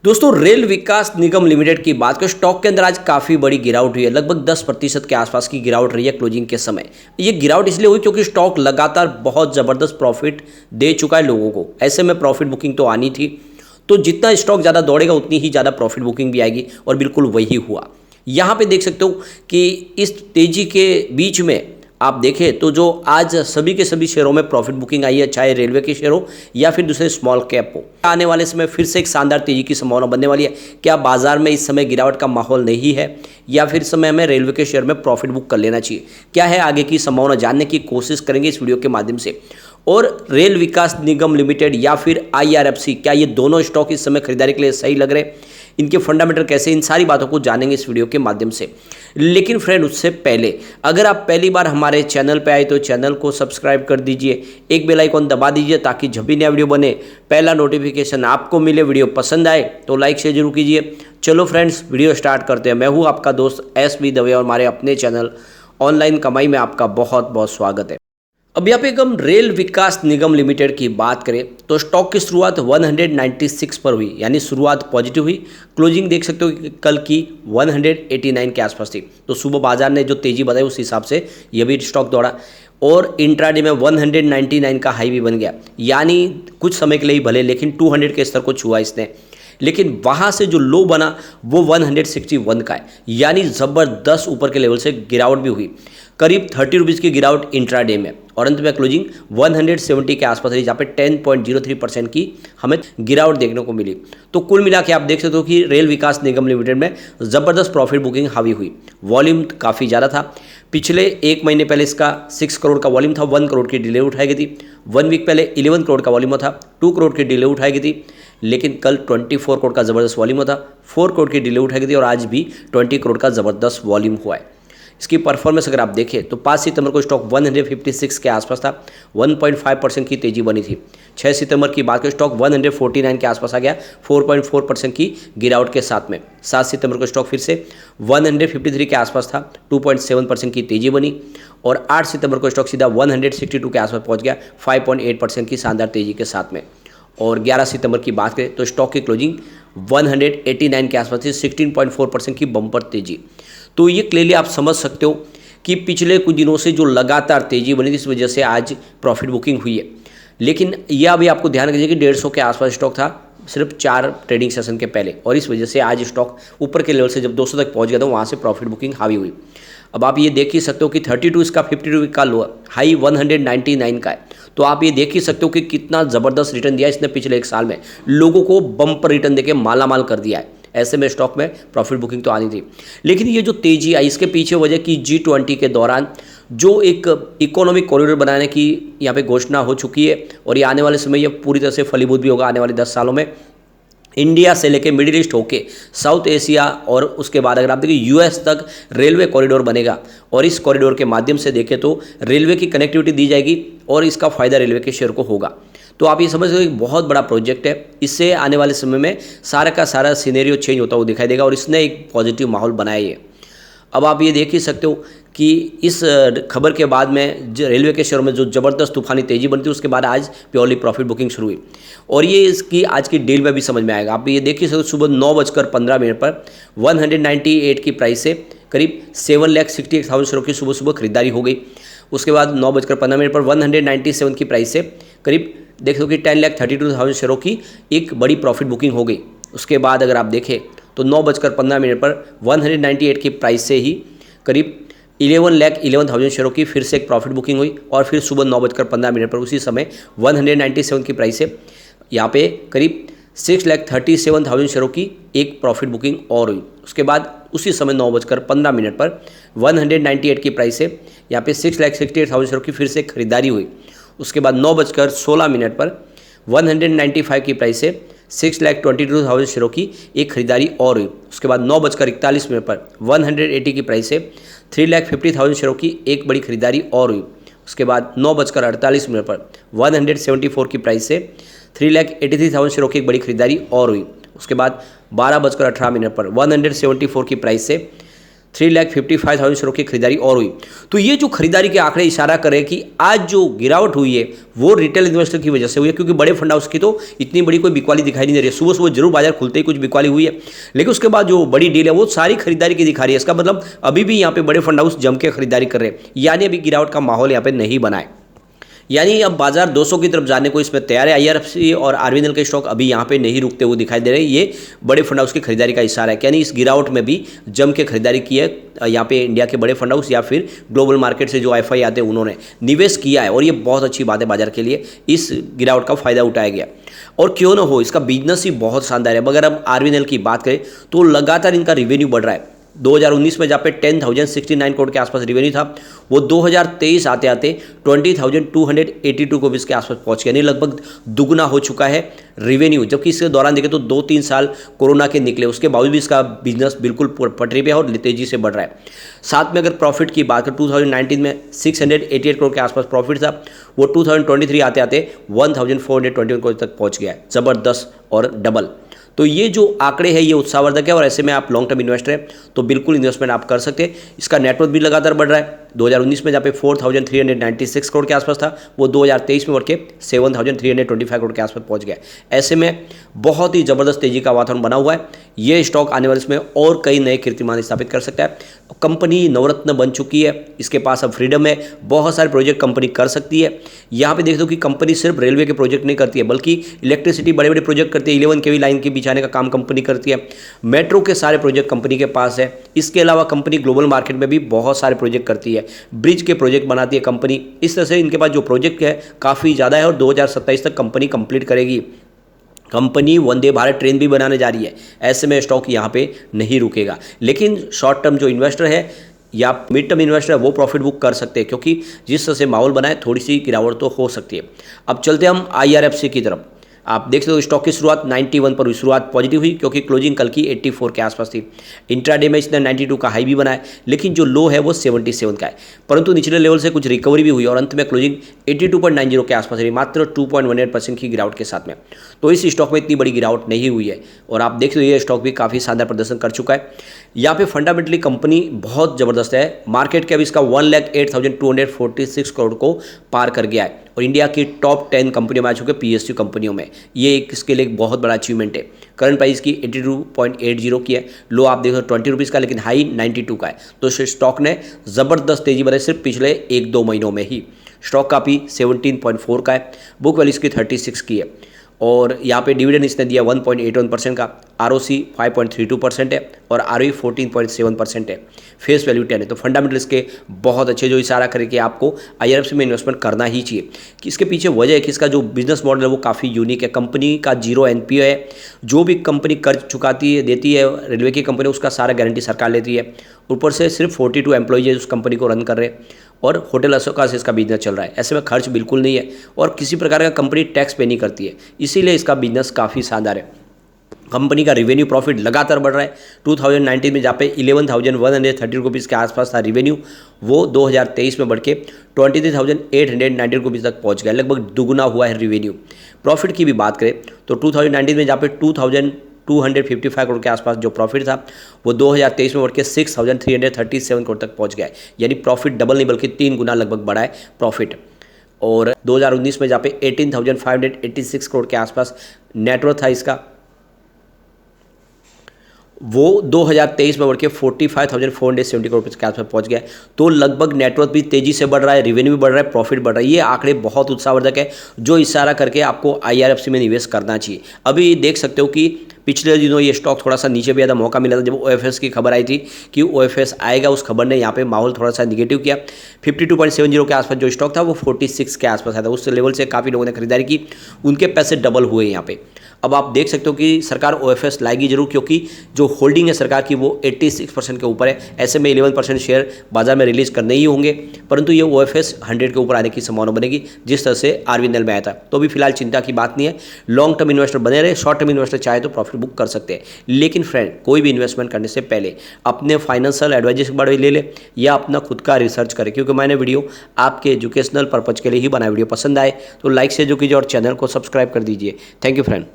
दोस्तों रेल विकास निगम लिमिटेड की बात करें, स्टॉक के अंदर आज काफ़ी बड़ी गिरावट हुई है। लगभग 10% के आसपास की गिरावट रही है क्लोजिंग के समय। ये गिरावट इसलिए हुई क्योंकि स्टॉक लगातार बहुत ज़बरदस्त प्रॉफिट दे चुका है लोगों को। ऐसे में प्रॉफिट बुकिंग तो आनी थी, तो जितना स्टॉक ज़्यादा दौड़ेगा उतनी ही ज़्यादा प्रॉफिट बुकिंग भी आएगी, और बिल्कुल वही हुआ। यहाँ पे देख सकते हो कि इस तेजी के बीच में आप देखें तो जो आज सभी के सभी शेयरों में प्रॉफिट बुकिंग आई है, चाहे रेलवे के शेयर हो या फिर दूसरे स्मॉल कैप हो। आने वाले समय फिर से एक शानदार तेजी की संभावना बनने वाली है। क्या बाजार में इस समय गिरावट का माहौल नहीं है, या फिर समय में रेलवे के शेयर में प्रॉफिट बुक कर लेना चाहिए? क्या है आगे की संभावना, जानने की कोशिश करेंगे इस वीडियो के माध्यम से। और रेल विकास निगम लिमिटेड या फिर IRFC, क्या ये दोनों स्टॉक इस समय खरीदारी के लिए सही लग रहे हैं? इनके फंडामेंटल कैसे, इन सारी बातों को जानेंगे इस वीडियो के माध्यम से। लेकिन फ्रेंड, उससे पहले अगर आप पहली बार हमारे चैनल पे आए तो चैनल को सब्सक्राइब कर दीजिए, एक बेल आइकॉन दबा दीजिए ताकि जब भी नया वीडियो बने पहला नोटिफिकेशन आपको मिले। वीडियो पसंद आए तो लाइक शेयर जरूर कीजिए। चलो फ्रेंड्स, वीडियो स्टार्ट करते हैं। मैं हूँ आपका दोस्त SB दवे और हमारे अपने चैनल ऑनलाइन कमाई में आपका बहुत बहुत स्वागत है। अब यहाँ पे हम रेल विकास निगम लिमिटेड की बात करें तो स्टॉक की शुरुआत 196 पर हुई, यानी शुरुआत पॉजिटिव हुई। क्लोजिंग देख सकते हो कि कल की 189 के आसपास थी। तो सुबह बाजार ने जो तेजी बताई उस हिसाब से ये भी स्टॉक दौड़ा, और इंट्राडे में 199 का हाई भी बन गया। यानी कुछ समय के लिए ही भले, लेकिन 200 के स्तर को छुआ इसने। लेकिन वहाँ से जो लो बना वो 161 का है, यानी ज़बरदस्त ऊपर के लेवल से गिरावट भी हुई। करीब 30 रुपीज़ की गिरावट इंट्राडे में, और अंत में क्लोजिंग 170 के आसपास रही, जहाँ पे 10.03% की हमें गिरावट देखने को मिली। तो कुल मिला के आप देख सकते हो कि रेल विकास निगम लिमिटेड में ज़बरदस्त प्रॉफिट बुकिंग हावी हुई। वॉल्यूम काफ़ी ज़्यादा था। पिछले एक महीने पहले इसका 6 करोड़ का वॉल्यूम था, 1 करोड़ की डिले उठाई गई थी। 1 वीक पहले 11 करोड़ का वॉल्यूम था, 2 करोड़ की डिले उठाई गई थी। लेकिन कल 24 करोड़ का ज़बरदस्त वॉल्यूम था, 4 करोड़ की डिले उठाई गई थी, और आज भी 20 करोड़ का ज़बरदस्त वॉल्यूम हुआ है। इसकी परफॉर्मेंस अगर आप देखें तो 5 सितंबर को स्टॉक 156 के आसपास था, 1.5% की तेजी बनी थी। 6 सितंबर की बात करें, स्टॉक 149 के आसपास आ गया, 4.4% की गिरावट के साथ में। 7 सितंबर को स्टॉक फिर से 153 के आसपास था, 2.7% की तेजी बनी। और 8 सितंबर को स्टॉक सीधा 162 के आसपास पहुंच गया, 5.8% की शानदार तेजी के साथ में। और 11 सितंबर की बात करें तो स्टॉक की क्लोजिंग 189 के आसपास थी, 16.4% की बम्पर तेजी। तो ये क्लियरली आप समझ सकते हो कि पिछले कुछ दिनों से जो लगातार तेजी बनी थी, इस वजह से आज प्रॉफिट बुकिंग हुई है। लेकिन यह अभी आपको ध्यान रखिए कि 150 के आसपास स्टॉक था सिर्फ 4 ट्रेडिंग सेशन के पहले, और इस वजह से आज स्टॉक ऊपर के लेवल से जब 200 तक पहुंच गया तो वहाँ से प्रॉफिट बुकिंग हावी हुई। अब आप ये देख ही सकते हो कि 32 इसका 52 का लो, हाई 199 का है। तो आप ये देख ही सकते हो कि कितना ज़बरदस्त रिटर्न दिया इसने पिछले एक साल में, लोगों को बम्पर रिटर्न देके मालामाल कर दिया है। ऐसे में स्टॉक में प्रॉफिट बुकिंग तो आनी थी। लेकिन ये जो तेजी आई, इसके पीछे वजह की G20 के दौरान जो एक इकोनॉमिक कॉरिडोर बनाने की यहाँ पे घोषणा हो चुकी है, और ये आने वाले समय ये पूरी तरह से फलीभूत भी होगा आने वाले 10 सालों में। इंडिया से लेके मिडिल ईस्ट होके साउथ एशिया, और उसके बाद अगर आप देखिए US तक रेलवे कॉरिडोर बनेगा, और इस कॉरिडोर के माध्यम से देखें तो रेलवे की कनेक्टिविटी दी जाएगी, और इसका फ़ायदा रेलवे के शेयर को होगा। तो आप ये समझ लो एक बहुत बड़ा प्रोजेक्ट है। इससे आने वाले समय में सारा का सारा सिनेरियो चेंज होता हुआ दिखाई देगा, और इसने एक पॉजिटिव माहौल बनाया है। अब आप ये देख ही सकते हो कि इस खबर के बाद में रेलवे के शेयरों में जो ज़बरदस्त तूफानी तेजी बनती है, उसके बाद आज प्योरली प्रॉफिट बुकिंग शुरू हुई, और ये इसकी आज की डील में भी समझ में आएगा। आप ये देख ही सकते हो सुबह 9:15 पर 198 की प्राइस से करीब 7,68,000 शेयरों की सुबह सुबह खरीदारी हो गई। उसके बाद 9:15 पर 197 की प्राइस से करीब देख लो कि 10,32,000 शेयरों की एक बड़ी प्रॉफिट बुकिंग हो गई। उसके बाद अगर आप देखें तो 9:15 पर 198 की प्राइस से ही करीब 11,11,000 शेयरों की फिर से एक प्रॉफिट बुकिंग हुई, और फिर सुबह 9:15 पर उसी समय 197 की प्राइस से यहाँ पे करीब 6,37,000 शेयरों की एक प्रॉफिट बुकिंग और हुई। उसके बाद उसी समय 9:15 पर 198 की प्राइस से यहाँ पे 6,68,000 शेयरों की फिर से खरीदारी हुई। उसके बाद 9:16 पर 195 की प्राइस से 6,22,000 शेयरों की एक खरीदारी और हुई। उसके बाद 9:41 पर 180 की प्राइस से 3,50,000 शेयरों की एक बड़ी खरीदारी और हुई। उसके बाद 9:48 पर 174 की प्राइस से 3,83,000 शेयरों की एक बड़ी खरीदारी और हुई। उसके बाद 12:18 पर 174 की प्राइस से 3,55,000 शेयरों की खरीदारी और हुई। तो ये जो खरीदारी के आंकड़े इशारा करें कि आज जो गिरावट हुई है वो रिटेल इन्वेस्टर की वजह से हुई है, क्योंकि बड़े फंड हाउस की तो इतनी बड़ी कोई बिकवाली दिखाई नहीं दे रही है। सुबह सुबह जरूर बाजार खुलते ही कुछ बिकवाली हुई है, लेकिन उसके बाद जो बड़ी डील है वो सारी खरीदारी की दिखा रही है। इसका मतलब अभी भी यहाँ पे बड़े फंड हाउस जम के खरीदारी कर रहे हैं, यानी अभी गिरावट का माहौल यहाँ पे नहीं बना है। यानी अब बाजार 200 की तरफ जाने को इसमें तैयार है। आईआरएफसी और आरबीएनएल के स्टॉक अभी यहाँ पे नहीं रुकते हुए दिखाई दे रहे हैं। ये बड़े फंड हाउस की खरीदारी का इशारा है, यानी इस गिरावट में भी जम के खरीदारी की है यहाँ पे इंडिया के बड़े फंड हाउस या फिर ग्लोबल मार्केट से जो एफआई आते हैं उन्होंने निवेश किया है, और ये बहुत अच्छी बात है बाजार के लिए। इस गिरावट का फायदा उठाया गया, और क्यों ना हो, इसका बिजनेस ही बहुत शानदार है। अगर हम आरबीएनएल की बात करें तो लगातार इनका रिवेन्यू बढ़ रहा है। 2019 में जहाँ पे 10,069 करोड़ के आसपास रेवेन्यू था, वो 2023 आते आते 20,282 करोड़ के आसपास पहुंच गया, यानी लगभग दुगना हो चुका है रेवेन्यू। जबकि इसके दौरान देखें तो 2-3 साल कोरोना के निकले, उसके बावजूद भी इसका बिजनेस बिल्कुल पटरी पे है और तेजी से बढ़ रहा है। साथ में अगर प्रॉफिट की बात करें, 2019 में 688 करोड़ के आसपास प्रॉफिट था, वो 2023 आते आते 1,421 करोड़ तक पहुँच गया है। ज़बरदस्त और डबल। तो ये जो आंकड़े हैं ये उत्साहवर्धक है, और ऐसे में आप लॉन्ग टर्म इन्वेस्टर हैं तो बिल्कुल इन्वेस्टमेंट आप कर सकते हैं। इसका नेटवर्थ भी लगातार बढ़ रहा है। 2019 में जहाँ पे 4,396 करोड़ के आसपास था, वो 2023 में बढ़ के 7,325 करोड़ के आसपास पहुंच गया। ऐसे में बहुत ही ज़बरदस्त तेजी का वातावरण बना हुआ है। ये स्टॉक आने वाले इसमें और कई नए कीर्तिमान स्थापित कर सकता है। कंपनी नवरत्न बन चुकी है, इसके पास अब फ्रीडम है, बहुत सारे प्रोजेक्ट कंपनी कर सकती है। यहाँ पे देख दो कि कंपनी सिर्फ रेलवे के प्रोजेक्ट नहीं करती है, बल्कि इलेक्ट्रिसिटी बड़े बड़े प्रोजेक्ट करती है। 11 kV लाइन के बिछाने का काम कंपनी करती है। मेट्रो के सारे प्रोजेक्ट कंपनी के पास है। इसके अलावा कंपनी ग्लोबल मार्केट में भी बहुत सारे प्रोजेक्ट करती है, ब्रिज के प्रोजेक्ट बनाती है कंपनी। इस तरह से इनके पास जो प्रोजेक्ट है काफ़ी ज़्यादा है, और 2027 तक कंपनी कंप्लीट करेगी। कंपनी वंदे भारत ट्रेन भी बनाने जा रही है। ऐसे में स्टॉक यहाँ पे नहीं रुकेगा। लेकिन शॉर्ट टर्म जो इन्वेस्टर है या मिड टर्म इन्वेस्टर है वो प्रॉफिट बुक कर सकते हैं, क्योंकि जिस तरह से माहौल बना है थोड़ी सी गिरावट तो हो सकती है। अब चलते हम आईआरएफसी की तरफ। आप देख सकते हो स्टॉक की शुरुआत 91 पर हुई, शुरुआत पॉजिटिव हुई क्योंकि क्लोजिंग कल की 84 के आसपास थी। इंट्राडे में इसने 92 का हाई भी बनाया, लेकिन जो लो है वो 77 का है, परंतु निचले लेवल से कुछ रिकवरी भी हुई और अंत में क्लोजिंग 82.90 के आसपास रही, मात्र 2.18% की गिरावट के साथ में। तो इस स्टॉक में इतनी बड़ी गिरावट नहीं हुई है, और आप देख सकते हो ये स्टॉक भी काफ़ी शानदार प्रदर्शन कर चुका है। यहाँ पे फंडामेंटली कंपनी बहुत ज़बरदस्त है। मार्केट कैप इसका 1,08,246 करोड़ को पार कर गया है, और इंडिया की टॉप 10 कंपनियों में आ चुके PSU कंपनियों में। ये इसके लिए एक बहुत बड़ा अचीवमेंट है। करंट प्राइस की 82.80 की है, लो आप देखो 20 रुपीज़ का, लेकिन हाई 92 का है। तो स्टॉक ने ज़बरदस्त तेजी बनाई सिर्फ पिछले 1-2 महीनों में ही। स्टॉक का पी 17.4 का है, बुक वैल्यू इसकी 36 की है, और यहाँ पे डिविडेंड इसने दिया 1.81% का, ROC 5.32% है, और ROE 14.7% है, फेस वैल्यू 10 है। तो फंडामेंटल इसके बहुत अच्छे, जो इशारा करे कि आपको IRFC में इन्वेस्टमेंट करना ही चाहिए। कि इसके पीछे वजह है कि इसका जो बिजनेस मॉडल है वो काफ़ी यूनिक है। कंपनी का 0 NPA है, जो भी कंपनी कर्ज चुकाती है देती है रेलवे की कंपनी, उसका सारा गारंटी सरकार लेती है। ऊपर से सिर्फ 42 एम्प्लॉइज उस कंपनी को रन कर रहे हैं, और होटल अशोका से इसका बिजनेस चल रहा है। ऐसे में खर्च बिल्कुल नहीं है, और किसी प्रकार का कंपनी टैक्स पे नहीं करती है, इसीलिए इसका बिजनेस काफ़ी शानदार है। कंपनी का रिवेन्यू प्रॉफिट लगातार बढ़ रहा है। 2019 में जहाँ पे 11,130 रुपीज़ के आसपास था रिवेन्यू, वो 2023 में बढ़ के 23,890 रुपीज़ तक पहुँच गया, लगभग दुगुना हुआ है रिवेन्यू। प्रॉफिट की भी बात करें तो 2019 में जहाँ पे 2,255 करोड़ के आसपास जो प्रॉफिट था, वो 2023 में बढ़ के 6,337 करोड़ तक पहुंच गया है, यानी प्रॉफिट डबल नहीं बल्कि 3 गुना लगभग बढ़ा है प्रॉफिट। और 2019 में जहाँ पे 18,586 करोड़ के आसपास नेटवर्थ था इसका, वो 2023 में बढ़ के 45,470 करोड़ के आसपास पहुंच गया है। तो लगभग नेटवर्थ भी तेजी से बढ़ रहा है, रेवेन्यू भी बढ़ रहा है, प्रॉफिट बढ़ रहा है। ये आंकड़े बहुत उत्साहवर्धक है, जो इशारा करके आपको IRFC में निवेश करना चाहिए। अभी देख सकते हो कि पिछले दिनों ये स्टॉक थोड़ा सा नीचे भी आया था, मौका मिला था जब OFS की खबर आई थी कि OFS आएगा, उस खबर ने यहाँ पे माहौल थोड़ा सा निगेटिव किया। 52.70 के आसपास जो स्टॉक था वो 46 के आसपास आया था, उस लेवल से काफ़ी लोगों ने खरीदारी की, उनके पैसे डबल हुए यहाँ पे। अब आप देख सकते हो कि सरकार OFS लाएगी जरूर, क्योंकि जो होल्डिंग है सरकार की वो 86% के ऊपर है। ऐसे में 11% शेयर बाजार में रिलीज करने ही होंगे, परंतु ये OFS 100 के ऊपर आने की संभावना बनेगी, जिस तरह से आरबीएनएल में आया था। तो अभी फिलहाल चिंता की बात नहीं है, लॉन्ग टर्म इन्वेस्टर बने रहे। शॉर्ट टर्म इन्वेस्टर चाहे तो प्रॉफिट बुक कर सकते हैं, लेकिन फ्रेंड कोई भी इन्वेस्टमेंट करने से पहले अपने फाइनेंशियल एडवाइजर के बारे में ले ले, या अपना खुद का रिसर्च करें, क्योंकि मैंने वीडियो आपके एजुकेशनल पर्पज के लिए ही बनाया। वीडियो पसंद आए तो लाइक से जो कीजिए और चैनल को सब्सक्राइब कर दीजिए। Thank you friend.